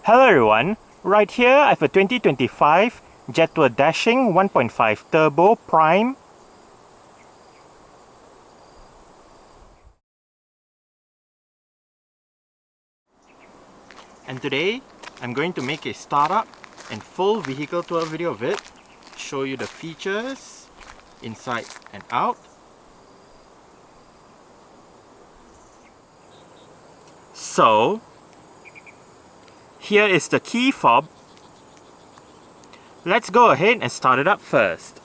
Hello everyone, right here I have a 2025 Jetour Dashing 1.5 Turbo Prime. And today I'm going to make a startup and full vehicle tour video of it, show you the features inside and out. So here is the key fob. Let's go ahead and start it up first.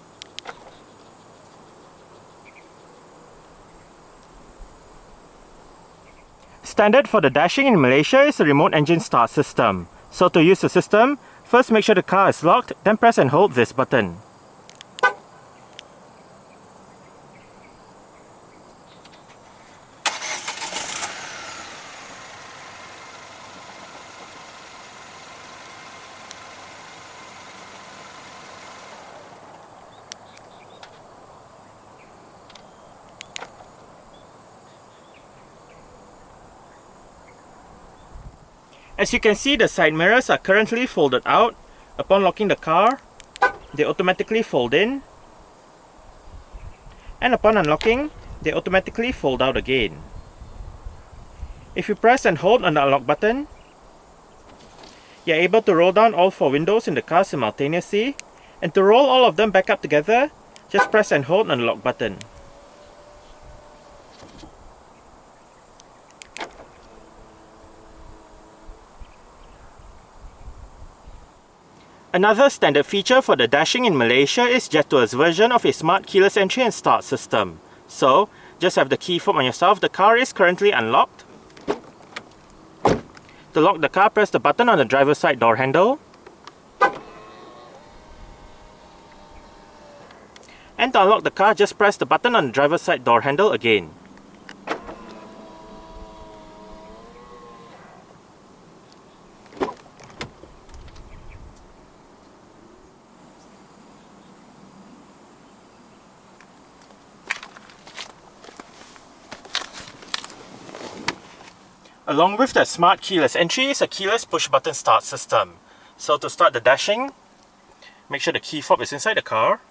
Standard for the Dashing in Malaysia is a remote engine start system. So to use the system, first make sure the car is locked, then press and hold this button. As you can see, the side mirrors are currently folded out. Upon locking the car, they automatically fold in. And upon unlocking, they automatically fold out again. If you press and hold on the unlock button, you're able to roll down all 4 windows in the car simultaneously. And to roll all of them back up together, just press and hold on the lock button. Another standard feature for the Dashing in Malaysia is Jetour's version of a smart keyless entry and start system. So, just have the key fob on yourself. The car is currently unlocked. To lock the car, press the button on the driver's side door handle. And to unlock the car, just press the button on the driver's side door handle again. Along with the smart keyless entry is a keyless push button start system. So to start the Dashing, make sure the key fob is inside the car.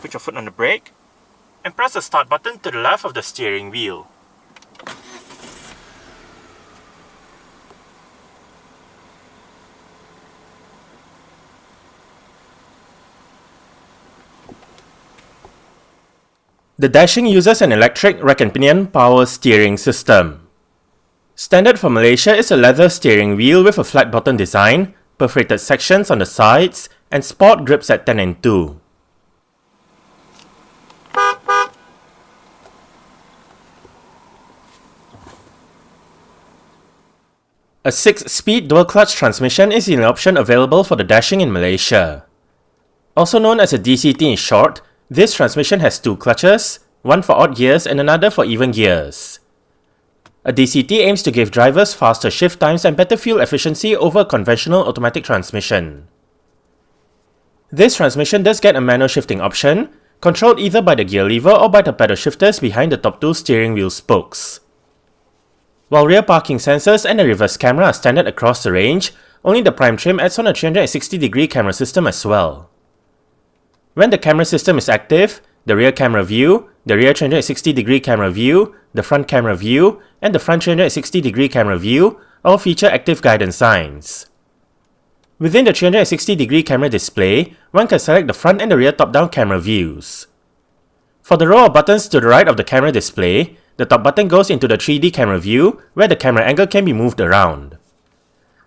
Put your foot on the brake and press the start button to the left of the steering wheel. The Dashing uses an electric rack and pinion power steering system. Standard for Malaysia is a leather steering wheel with a flat bottom design, perforated sections on the sides, and sport grips at 10 and 2. A 6-speed dual-clutch transmission is an option available for the Dashing in Malaysia. Also known as a DCT in short, this transmission has 2 clutches, one for odd gears and another for even gears. A DCT aims to give drivers faster shift times and better fuel efficiency over a conventional automatic transmission. This transmission does get a manual shifting option, controlled either by the gear lever or by the pedal shifters behind the top 2 steering wheel spokes. While rear parking sensors and a reverse camera are standard across the range, only the Prime trim adds on a 360-degree camera system as well. When the camera system is active, the rear camera view, the rear 360-degree camera view, the front camera view, and the front 360-degree camera view all feature active guidance signs. Within the 360-degree camera display, one can select the front and the rear top-down camera views. For the row of buttons to the right of the camera display, the top button goes into the 3D camera view, where the camera angle can be moved around.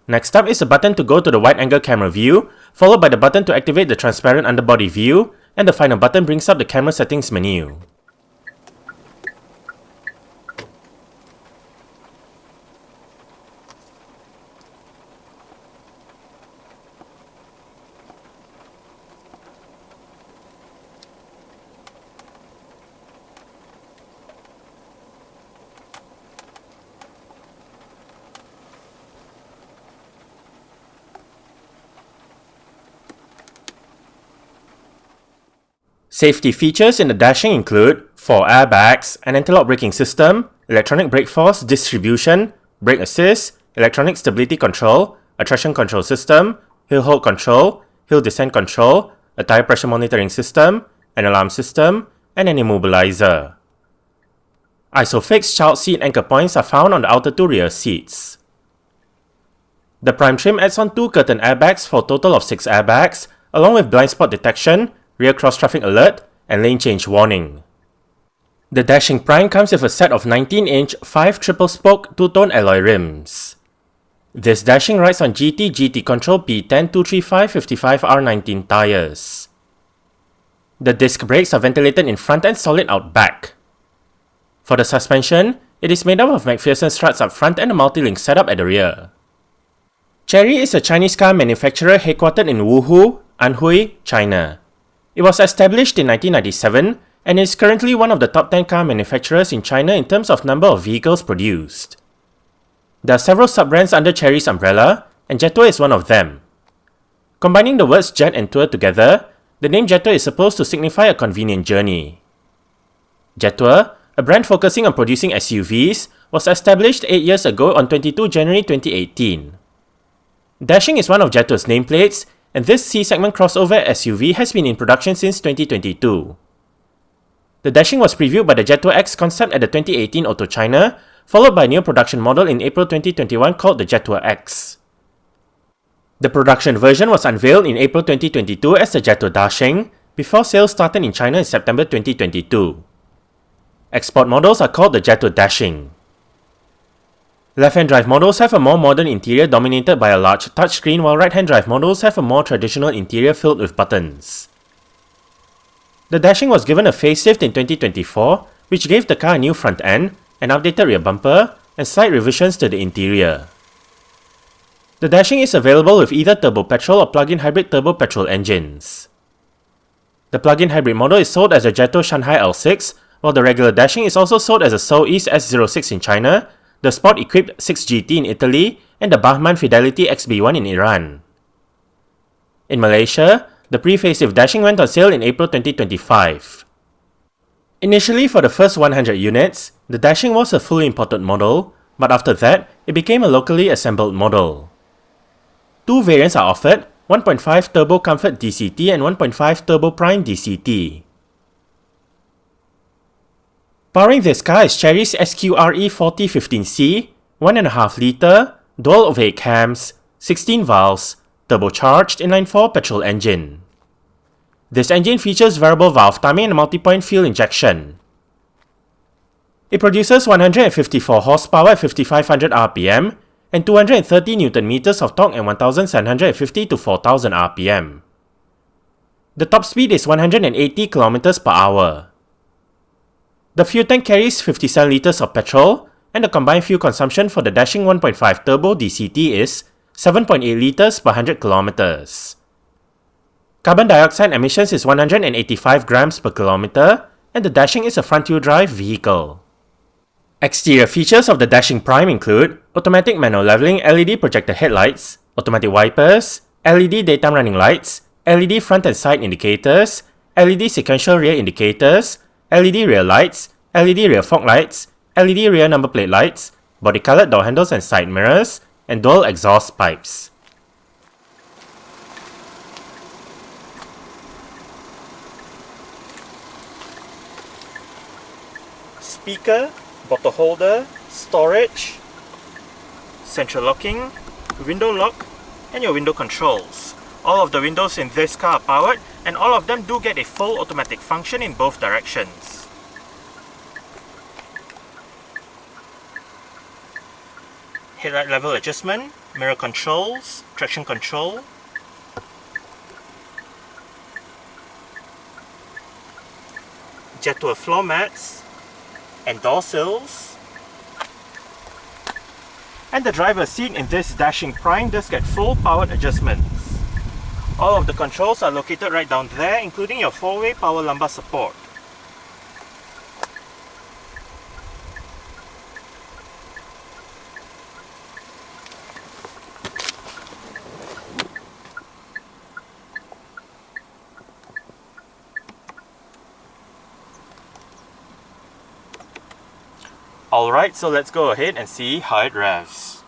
Next up is a button to go to the wide-angle camera view, followed by the button to activate the transparent underbody view, and the final button brings up the camera settings menu. Safety features in the Dashing include 4 airbags, an anti-lock braking system, electronic brake force distribution, brake assist, electronic stability control, a traction control system, hill hold control, hill descent control, a tire pressure monitoring system, an alarm system, and an immobilizer. ISOFIX child seat anchor points are found on the outer two rear seats. The Prime trim adds on 2 curtain airbags for a total of 6 airbags, along with blind spot detection, rear cross-traffic alert, and lane change warning. The Dashing Prime comes with a set of 19-inch 5 triple-spoke 2-tone alloy rims. This Dashing rides on GT Control P10 235/55R19 tires. The disc brakes are ventilated in front and solid out back. For the suspension, it is made up of McPherson struts up front and a multi-link setup at the rear. Chery is a Chinese car manufacturer headquartered in Wuhu, Anhui, China. It was established in 1997 and is currently one of the top 10 car manufacturers in China in terms of number of vehicles produced. There are several sub-brands under Chery's umbrella, and Jetour is one of them. Combining the words Jet and Tour together, the name Jetour is supposed to signify a convenient journey. Jetour, a brand focusing on producing SUVs, was established 8 years ago on 22 January 2018. Dashing is one of Jetour's nameplates, and this C-segment crossover SUV has been in production since 2022. The Dashing was previewed by the Jetour X concept at the 2018 Auto China, followed by a new production model in April 2021 called the Jetour X. The production version was unveiled in April 2022 as the Jetour Dashing, before sales started in China in September 2022. Export models are called the Jetour Dashing. Left-hand drive models have a more modern interior dominated by a large touchscreen, while right-hand drive models have a more traditional interior filled with buttons. The Dashing was given a facelift in 2024, which gave the car a new front end, an updated rear bumper, and slight revisions to the interior. The Dashing is available with either turbo petrol or plug-in hybrid turbo petrol engines. The plug-in hybrid model is sold as the Jetour Shanghai L6, while the regular Dashing is also sold as the Seoul East S06 in China, the Sport-equipped 6GT in Italy, and the Bahman Fidelity XB1 in Iran. In Malaysia, the pre-facelift Dashing went on sale in April 2025. Initially, for the first 100 units, the Dashing was a fully imported model, but after that, it became a locally assembled model. Two variants are offered, 1.5 Turbo Comfort DCT and 1.5 Turbo Prime DCT. Powering this car is Chery's SQRE 4015C, 1.5 litre, dual overhead cams, 16 valves, turbocharged inline-four petrol engine. This engine features variable valve timing and multi-point fuel injection. It produces 154 horsepower at 5500 rpm and 230 Nm of torque at 1750 to 4000 rpm. The top speed is 180 km per hour. The fuel tank carries 57 litres of petrol, and the combined fuel consumption for the Dashing 1.5 Turbo DCT is 7.8 litres per 100 km. Carbon dioxide emissions is 185 grams per kilometre, and the Dashing is a front-wheel drive vehicle. Exterior features of the Dashing Prime include automatic manual leveling LED projector headlights, automatic wipers, LED daytime running lights, LED front and side indicators, LED sequential rear indicators, LED rear lights, LED rear fog lights, LED rear number plate lights, body-colored door handles and side mirrors, and dual exhaust pipes. Speaker, bottle holder, storage, central locking, window lock, and your window controls. All of the windows in this car are powered, and all of them do get a full automatic function in both directions. Headlight level adjustment, mirror controls, traction control, Jetour floor mats, and door sills. And the driver's seat in this Dashing Prime does get full powered adjustments. All of the controls are located right down there, including your 4-way power lumbar support. Alright, so let's go ahead and see how it revs.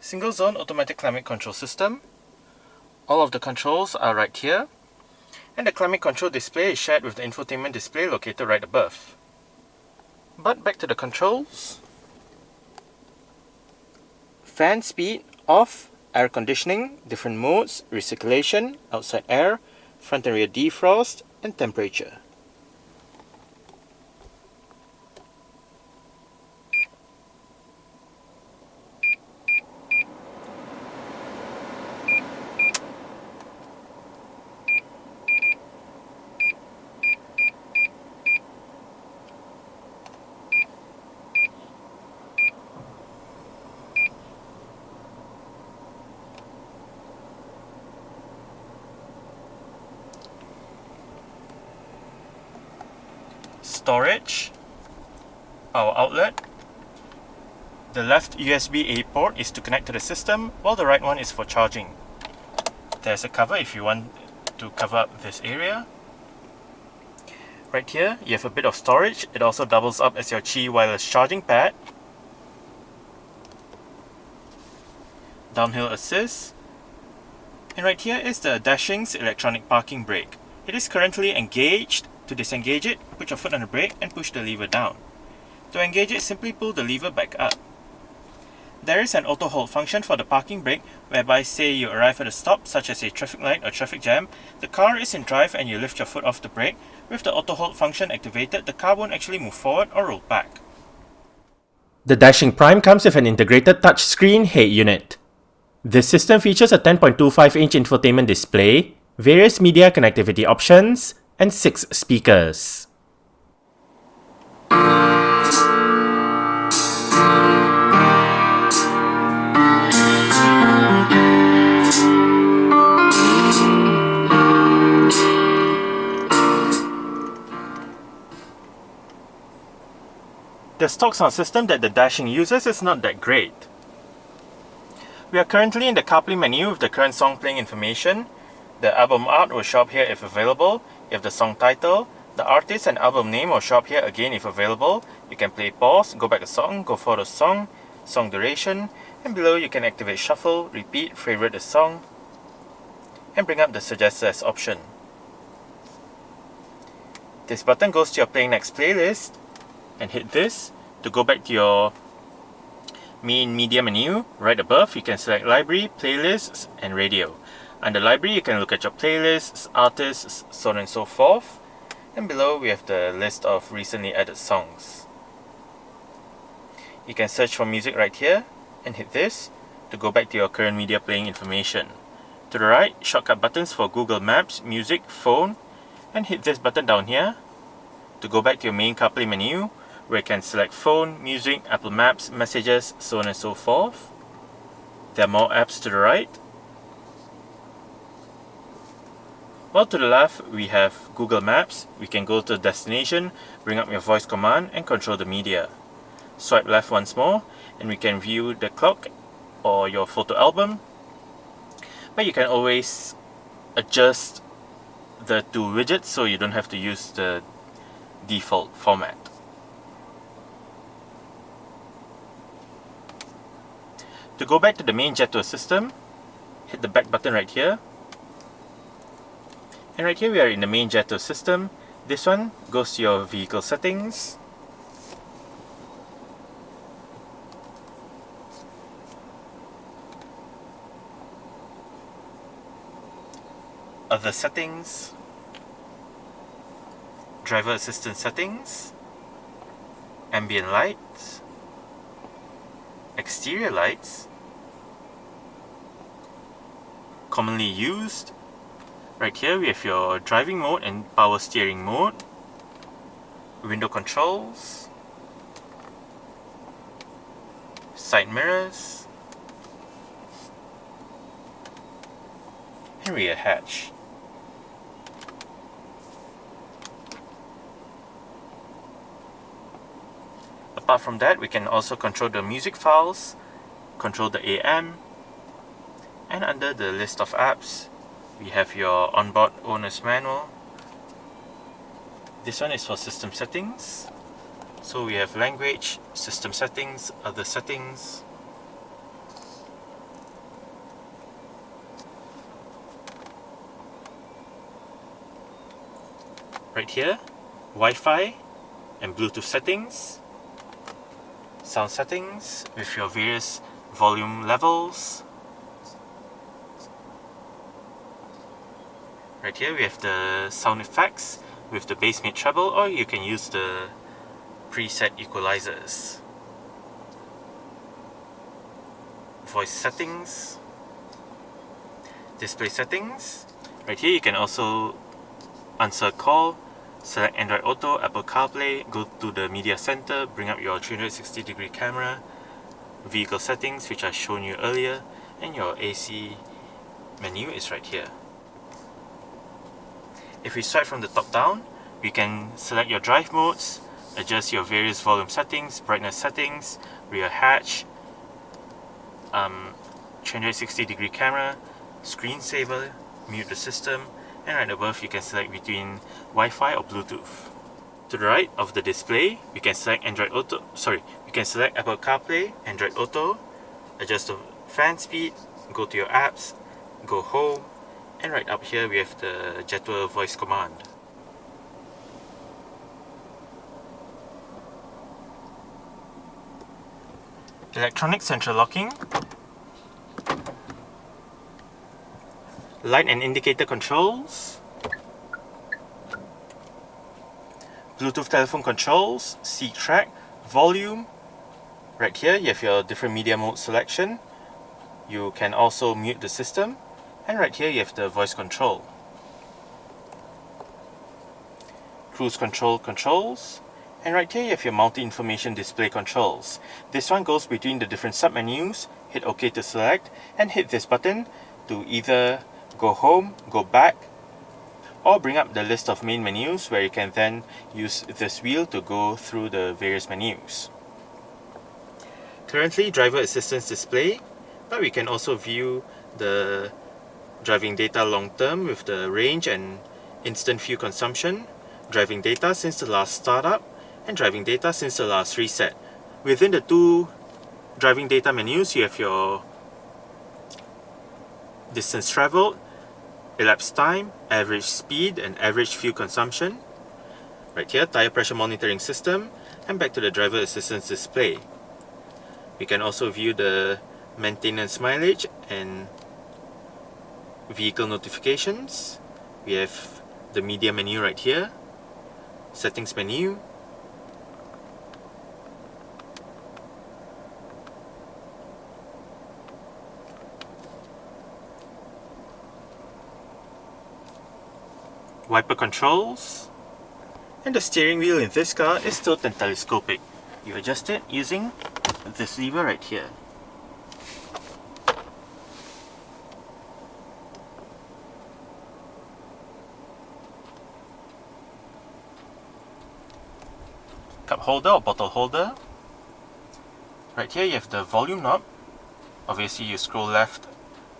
Single zone automatic climate control system. All of the controls are right here. And the climate control display is shared with the infotainment display located right above. But back to the controls. Fan speed off, air conditioning, different modes, recirculation, outside air, front and rear defrost, and temperature. Storage, our outlet. The left USB-A port is to connect to the system, while the right one is for charging. There's a cover if you want to cover up this area. Right here, you have a bit of storage. It also doubles up as your Qi wireless charging pad. Downhill assist. And right here is the Dashing's electronic parking brake. It is currently engaged. To disengage it, put your foot on the brake and push the lever down. To engage it, simply pull the lever back up. There is an auto hold function for the parking brake, whereby say you arrive at a stop such as a traffic light or traffic jam, the car is in drive and you lift your foot off the brake. With the auto hold function activated, the car won't actually move forward or roll back. The Dashing Prime comes with an integrated touchscreen head unit. This system features a 10.25-inch infotainment display, various media connectivity options, and 6 speakers. The stock sound system that the Dashing uses is not that great. We are currently in the CarPlay menu with the current song playing information. The album art will show up here if available. You have the song title, the artist and album name will show up here again if available. You can play pause, go back a song, go forward a song, song duration, and below you can activate shuffle, repeat, favorite a song, and bring up the suggest as option. This button goes to your playing next playlist, and hit this to go back to your main media menu. Right above you can select library, playlists, and radio. Under library, you can look at your playlists, artists, so on and so forth. And below, we have the list of recently added songs. You can search for music right here and hit this to go back to your current media playing information. To the right, shortcut buttons for Google Maps, music, phone, and hit this button down here to go back to your main CarPlay menu where you can select phone, music, Apple Maps, messages, so on and so forth. There are more apps to the right. While to the left, we have Google Maps. We can go to destination, bring up your voice command, and control the media. Swipe left once more, and we can view the clock or your photo album. But you can always adjust the 2 widgets so you don't have to use the default format. To go back to the main Jetour system, hit the back button right here. And right here we are in the main Jetour system. This one goes to your vehicle settings. Other settings. Driver assistance settings. Ambient lights. Exterior lights. Commonly used. Right here we have your driving mode and power steering mode, window controls, side mirrors, and rear hatch. Apart from that, we can also control the music files, control the AM, and under the list of apps, we have your onboard owner's manual. This one is for system settings. So we have language, system settings, other settings. right here, Wi-Fi and Bluetooth settings, sound settings with your various volume levels. Right here we have the sound effects with the bass mid treble, or you can use the preset equalizers. Voice settings, display settings. Right here you can also answer a call, select Android Auto, Apple CarPlay, go to the media center, bring up your 360-degree camera, vehicle settings which I've shown you earlier, and your AC menu is right here. If we swipe from the top down, we can select your drive modes, adjust your various volume settings, brightness settings, rear hatch, 360-degree camera, screensaver, mute the system, and right above you can select between Wi-Fi or Bluetooth. To the right of the display, we can select we can select Apple CarPlay, Android Auto, adjust the fan speed, go to your apps, go home, and right up here we have the Jetour voice command. Electronic central locking, light and indicator controls, Bluetooth telephone controls, seat track, volume. Right here you have your different media mode selection. You can also mute the system. And right here you have the voice control. Cruise control controls. And right here you have your multi-information display controls. This one goes between the different sub-menus. Hit OK to select and hit this button to either go home, go back, or bring up the list of main menus where you can then use this wheel to go through the various menus. Currently driver assistance display, but we can also view the driving data long term with the range and instant fuel consumption, driving data since the last startup, and driving data since the last reset. Within the two driving data menus, you have your distance traveled, elapsed time, average speed, and average fuel consumption. Right here, tire pressure monitoring system, and back to the driver assistance display. We can also view the maintenance mileage and vehicle notifications. We have the media menu right here, settings menu, wiper controls, and the steering wheel in this car is tilt and telescopic. You adjust it using this lever right here. Cup holder or bottle holder. Right here you have the volume knob. Obviously you scroll left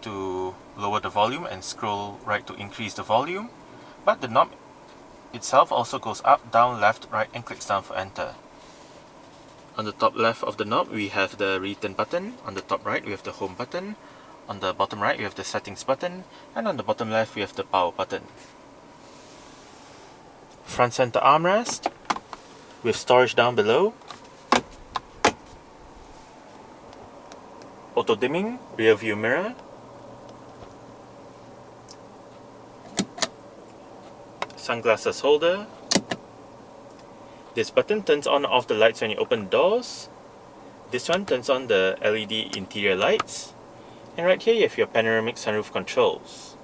to lower the volume and scroll right to increase the volume, but the knob itself also goes up, down, left, right, and clicks down for enter. On the top left of the knob we have the return button, on the top right we have the home button, on the bottom right we have the settings button, and on the bottom left we have the power button. Front center armrest with storage down below, auto dimming, rear view mirror, sunglasses holder. This button turns on or off the lights when you open the doors. This one turns on the LED interior lights. And right here you have your panoramic sunroof controls.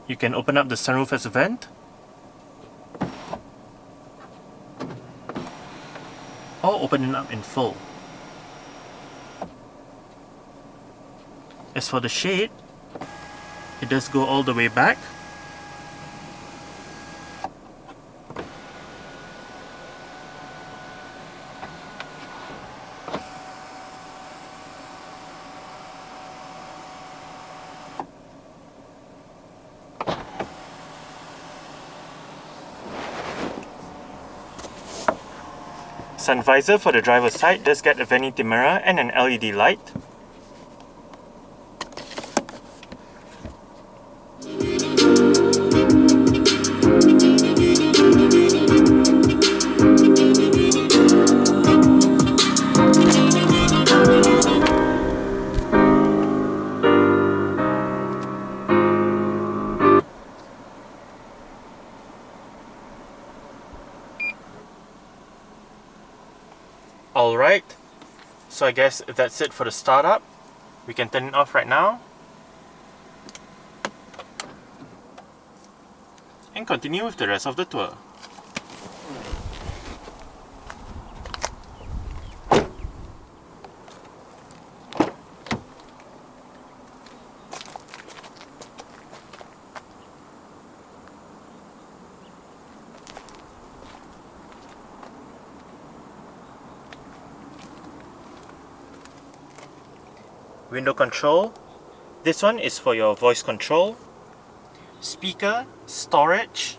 You can open up the sunroof as a vent, or open it up in full. As for the shade, it does go all the way back. Sun visor for the driver's side does get a vanity mirror and an LED light. Alright, so I guess that's it for the startup. We can turn it off right now. And continue with the rest of the tour. Window control. This one is for your voice control. Speaker, storage.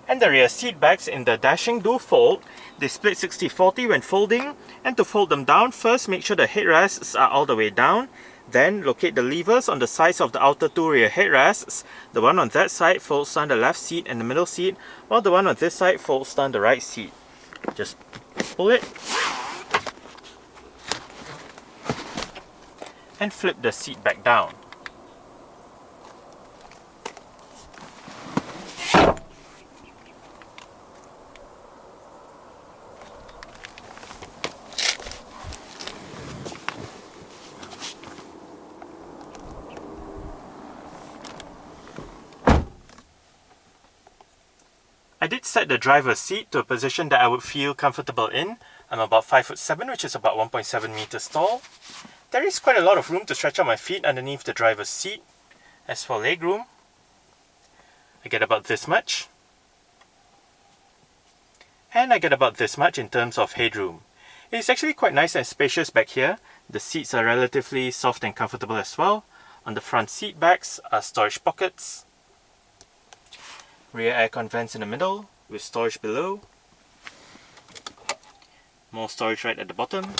And the rear seat backs in the Dashing do fold. They split 60-40 when folding, and to fold them down, first make sure the headrests are all the way down. Then locate the levers on the sides of the outer two rear headrests. The one on that side folds down the left seat and the middle seat, while the one on this side folds down the right seat. Just pull it and flip the seat back down. I did set the driver's seat to a position that I would feel comfortable in. I'm about 5'7", which is about 1.7 meters tall. There is quite a lot of room to stretch out my feet underneath the driver's seat. As for legroom, I get about this much. And I get about this much in terms of headroom. It's actually quite nice and spacious back here. The seats are relatively soft and comfortable as well. On the front seat backs are storage pockets. Rear aircon vents in the middle with storage below. More storage right at the bottom.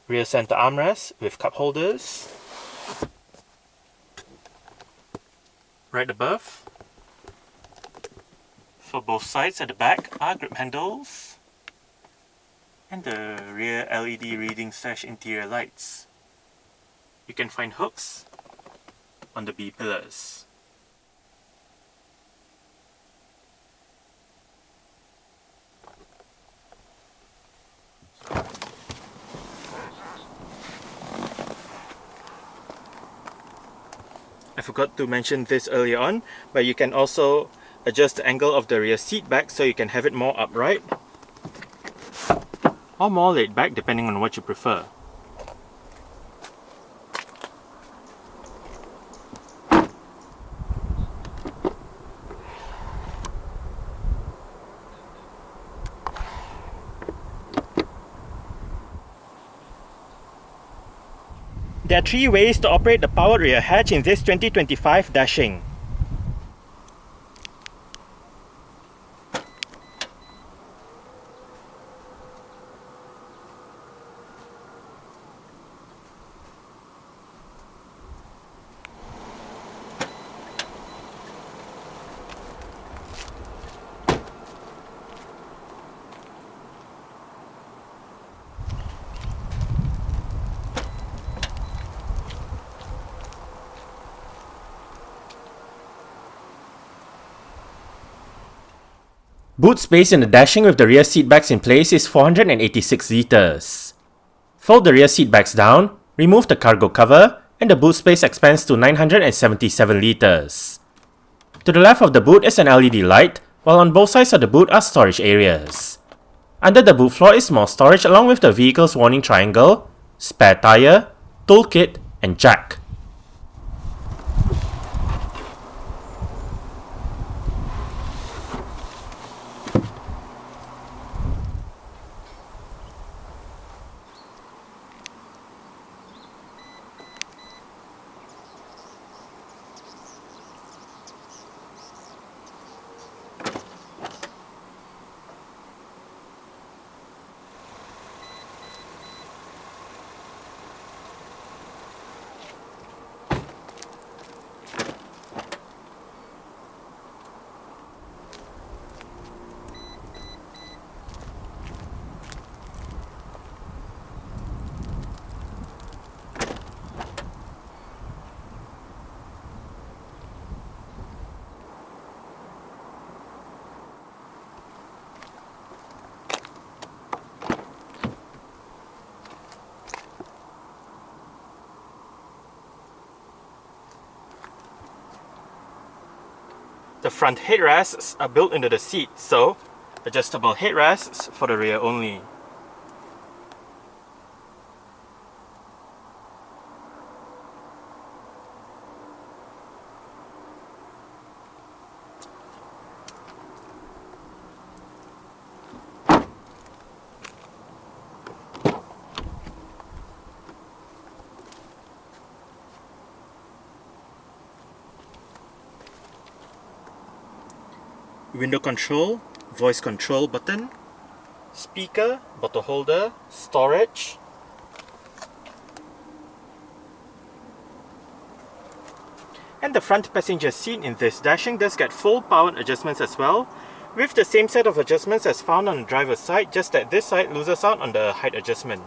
Rear center armrest with cup holders. Right above. For both sides at the back are grip handles. And the rear LED reading / interior lights. You can find hooks on the B pillars. I forgot to mention this earlier on, but you can also adjust the angle of the rear seat back so you can have it more upright or more laid back depending on what you prefer. There are 3 ways to operate the powered rear hatch in this 2025 Dashing. Boot space in the Dashing with the rear seat backs in place is 486 litres. Fold the rear seat backs down, remove the cargo cover, and the boot space expands to 977 litres. To the left of the boot is an LED light, while on both sides of the boot are storage areas. Under the boot floor is more storage along with the vehicle's warning triangle, spare tyre, toolkit, and jack. The front headrests are built into the seat, so adjustable headrests for the rear only. Window control, voice control button, speaker, bottle holder, storage, and the front passenger seat in this Dashing does get full power adjustments as well, with the same set of adjustments as found on the driver's side, just that this side loses out on the height adjustment.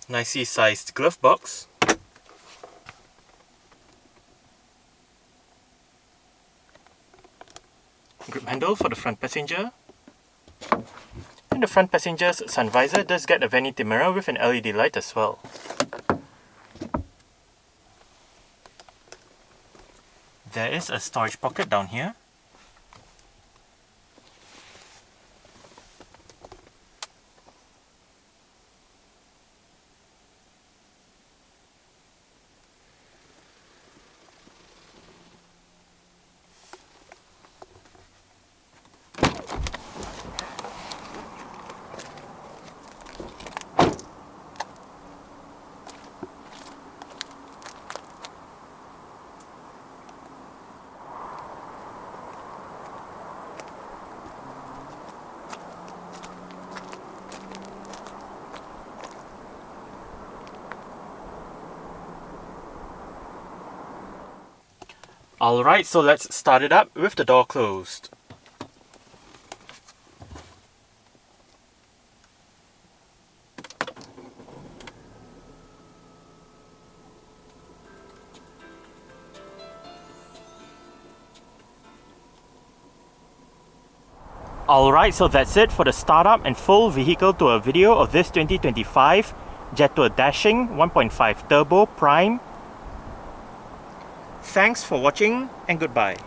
Nicely sized glove box, grip handle for the front passenger, and the front passenger's sun visor does get a vanity mirror with an LED light as well. There is a storage pocket down here. Alright, so let's start it up with the door closed. Alright, so that's it for the startup and full vehicle tour video of this 2025 Jetour Dashing 1.5 Turbo Prime. Thanks for watching and goodbye.